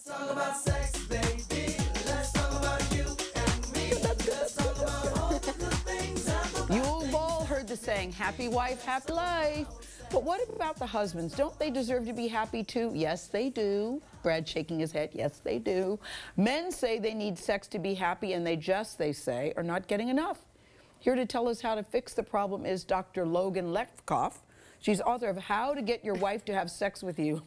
Let's talk about sex, baby. Let's talk about you and me. Let's talk about all the good things and the bad You've all heard the saying, happy wife, happy life. But what about the husbands? Don't they deserve to be happy too? Yes, they do. Brad shaking his head. Yes, they do. Men say they need sex to be happy, and they say, are not getting enough. Here to tell us how to fix the problem is Dr. Logan Levkoff. She's author of How to Get Your Wife to Have Sex with You.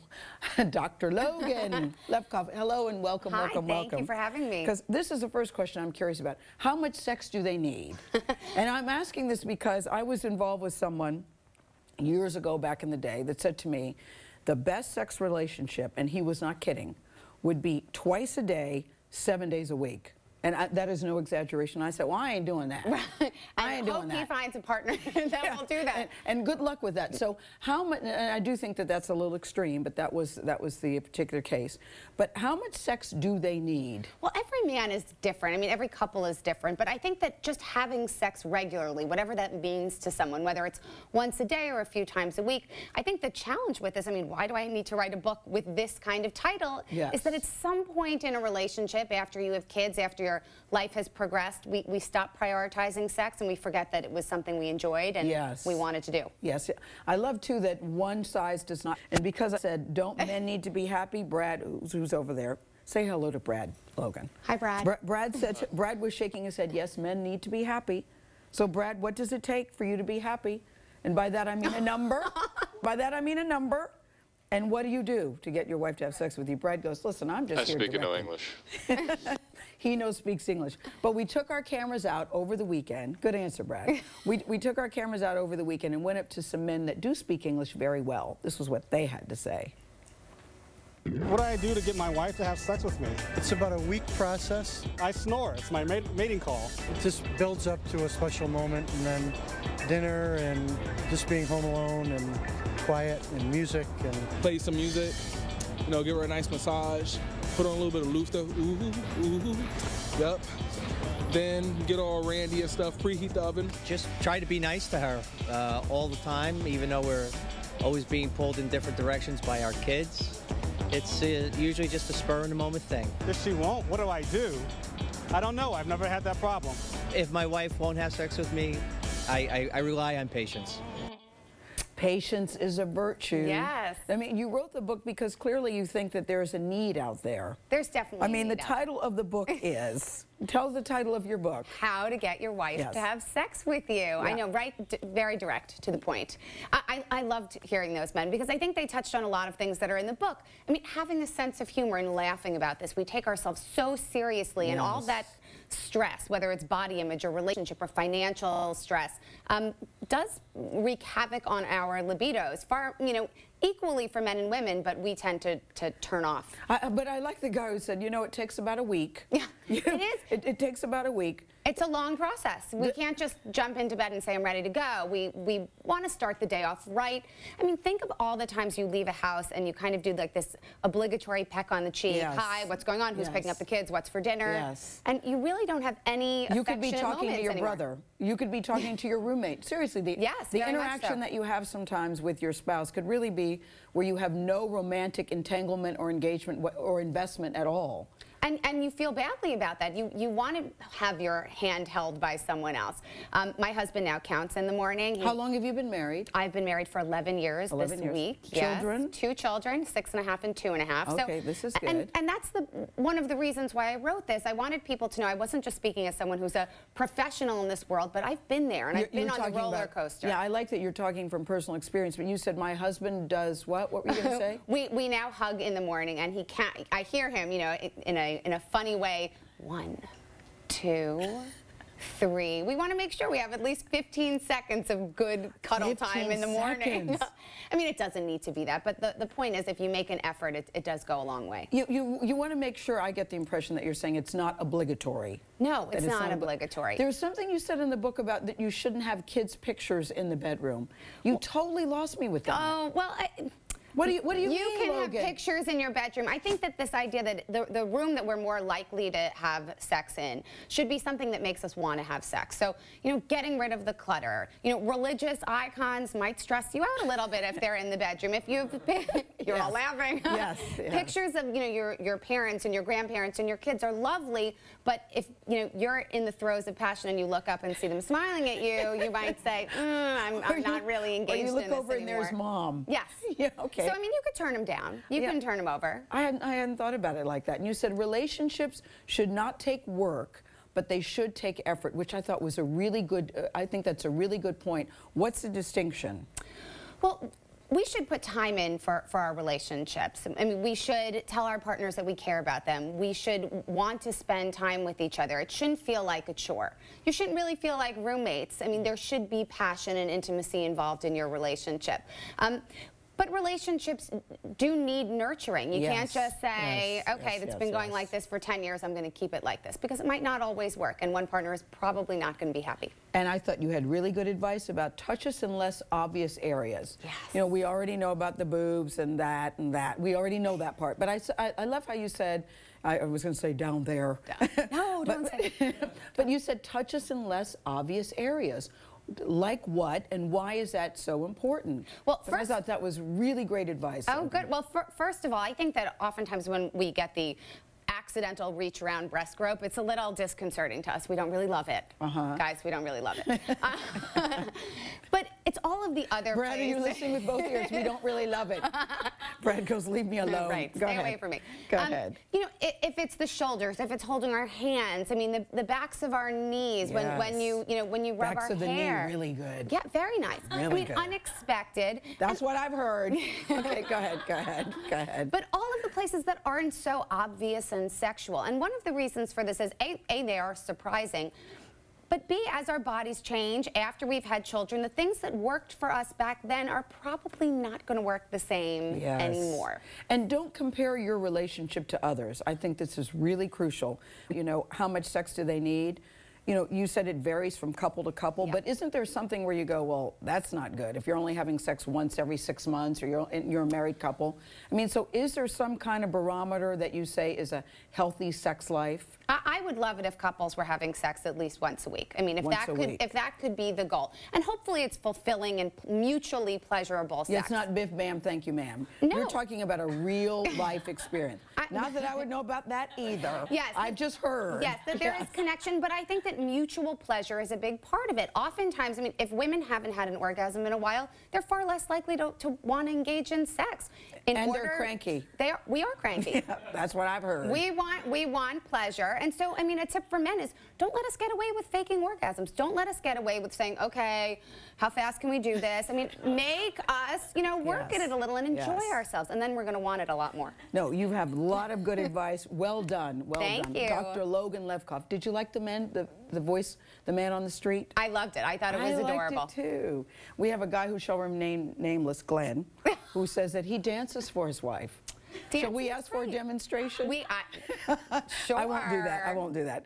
Dr. Logan Levkoff, hello and welcome, welcome. Thank you for having me. Because this is the first question I'm curious about. How much sex do they need? And I'm asking this because I was involved with someone years ago back in the day that said to me, the best sex relationship, and he was not kidding, would be twice a day, 7 days a week. And that is no exaggeration. I said, well, I ain't doing that. I ain't doing that. I hope he finds a partner that will do that. And good luck with that. So how much, and I do think that that's a little extreme, but that was the particular case. But how much sex do they need? Well, every man is different. I mean, every couple is different. But I think that just having sex regularly, whatever that means to someone, whether it's once a day or a few times a week, I think the challenge with this, I mean, why do I need to write a book with this kind of title? Yes. Is that at some point in a relationship, after you have kids, after your life has progressed, we stop prioritizing sex and we forget that it was something we enjoyed and we wanted to do. Yes. I love, too, that one size does not. And because I said, don't men need to be happy, Brad, who's over there, say hello to Brad, Logan. Hi, Brad. Brad was shaking his head, yes, men need to be happy. So, Brad, what does it take for you to be happy? And by that I mean a number. By that I mean a number. And what do you do to get your wife to have sex with you? Brad goes, listen, I'm just here directing. I speak no English. He speaks English. But we took our cameras out over the weekend. Good answer, Brad. We took our cameras out over the weekend and went up to some men that do speak English very well. This was what they had to say. What do I do to get my wife to have sex with me? It's about a week process. I snore. It's my mating call. It just builds up to a special moment, and then dinner and just being home alone and quiet and music and play some music, you know, give her a nice massage, put on a little bit of Luther, ooh, yep. Then get all randy and stuff, preheat the oven. Just try to be nice to her all the time, even though we're always being pulled in different directions by our kids. It's usually just a spur-in-the-moment thing. If she won't, what do I do? I don't know. I've never had that problem. If my wife won't have sex with me, I rely on patience. Patience is a virtue. Yes. I mean, you wrote the book because clearly you think that there's a need out there. There's definitely I mean, the title of the book is, tell the title of your book. How to Get Your Wife to Have Sex with You. Yeah. I know, right? Very direct to the point. I loved hearing those men because I think they touched on a lot of things that are in the book. I mean, having a sense of humor and laughing about this. We take ourselves so seriously and all that stress, whether it's body image or relationship or financial stress, does wreak havoc on our libidos, far, you know, equally for men and women, but we tend to turn off. But I like the guy who said, you know, it takes about a week. Yeah, it is. It takes about a week. It's a long process. We can't just jump into bed and say, I'm ready to go. We want to start the day off right. I mean, think of all the times you leave a house and you kind of do like this obligatory peck on the cheek. Yes. Hi, what's going on? Who's picking up the kids? What's for dinner? Yes. And you really don't have any You could be talking to your anymore. brother. You could be talking to your roommate. Seriously, the interaction that you have sometimes with your spouse could really be where you have no romantic entanglement or engagement or investment at all. And you feel badly about that. You want to have your hand held by someone else. My husband now counts in the morning. How long have you been married? I've been married for 11 years this week. Children? Yes. 2 children, 6.5 and 2.5. Okay, so, this is good. And that's one of the reasons why I wrote this. I wanted people to know I wasn't just speaking as someone who's a professional in this world, but I've been there and I've been on the roller coaster. Yeah, I like that you're talking from personal experience, but you said my husband does what? What were you going to say? we now hug in the morning and he can't, I hear him, you know, in a funny way. 1, 2, 3. We want to make sure we have at least 15 seconds of good cuddle time in the morning. I mean, it doesn't need to be that, but the point is if you make an effort, it does go a long way. You want to make sure, I get the impression that you're saying it's not obligatory. No, it's not obligatory. There's something you said in the book about that you shouldn't have kids' pictures in the bedroom. You totally lost me with that. Oh, well, What do you mean, You can Logan? have pictures in your bedroom. I think that this idea that the room that we're more likely to have sex in should be something that makes us want to have sex. So, you know, getting rid of the clutter. You know, religious icons might stress you out a little bit if they're in the bedroom. If you've you're all laughing. Yes. Pictures of, you know, your parents and your grandparents and your kids are lovely, but if, you know, you're in the throes of passion and you look up and see them smiling at you, you might say, I'm not really engaged in this anymore. Or you look over and there's mom. Yes. Yeah, okay. So, I mean, you could turn them down. You can turn them over. I hadn't thought about it like that. And you said relationships should not take work, but they should take effort, which I thought was a really good, I think that's a really good point. What's the distinction? Well, we should put time in for our relationships. I mean, we should tell our partners that we care about them. We should want to spend time with each other. It shouldn't feel like a chore. You shouldn't really feel like roommates. I mean, there should be passion and intimacy involved in your relationship. But relationships do need nurturing. You can't just say, okay, it's been going like this for 10 years, I'm going to keep it like this, because it might not always work, and one partner is probably not going to be happy. And I thought you had really good advice about touch us in less obvious areas. Yes. You know, we already know about the boobs and that and that. We already know that part. But I love how you said, I was going to say down there. No, don't say that. But you said touch us in less obvious areas. Like what, and why is that so important? Well, first, I thought that was really great advice. Oh, good. Well, first of all, I think that oftentimes when we get the accidental reach around breast grope, it's a little disconcerting to us. We don't really love it. Guys, we don't really love it. But it's all of the other Brad, are you listening with both ears? We don't really love it. Brad goes, leave me alone. Right, Go stay ahead. away from me. Go ahead. You know, if it's the shoulders, if it's holding our hands, I mean, the backs of our knees, when you rub Backs our of the hair. knee, really good. Yeah, very nice. Really I mean, good. unexpected. That's what I've heard. Okay, go ahead, go ahead, go ahead. But all of the places that aren't so obvious and sexual. And one of the reasons for this is, A, they are surprising. But B, as our bodies change after we've had children, the things that worked for us back then are probably not going to work the same anymore. And don't compare your relationship to others. I think this is really crucial. You know, how much sex do they need? You know, you said it varies from couple to couple, but isn't there something where you go, well, that's not good if you're only having sex once every 6 months, or you're a married couple? I mean, so is there some kind of barometer that you say is a healthy sex life? I would love it if couples were having sex at least once a week. I mean, if that could be the goal, and hopefully it's fulfilling and mutually pleasurable sex. Yeah, it's not biff, bam, thank you, ma'am. No. You're talking about a real life experience. Not that I would know about that either. Yes, I've just heard. Yes, that there is connection, but I think that mutual pleasure is a big part of it. Oftentimes, I mean, if women haven't had an orgasm in a while, they're far less likely to want to engage in sex. They're cranky. We are cranky. Yeah, that's what I've heard. We want pleasure. And so, I mean, a tip for men is don't let us get away with faking orgasms. Don't let us get away with saying, okay, how fast can we do this? I mean, make us, you know, work at it a little and enjoy ourselves, and then we're going to want it a lot more. No, you have a lot of good advice. Well done. Well done. Thank you. Dr. Logan Levkoff. Did you like the voice, the man on the street? I loved it. I thought it was adorable. I liked it too. We have a guy who shall remain nameless, Glenn, who says that he dances for his wife. Shall we ask for a demonstration? Sure. I won't do that. I won't do that.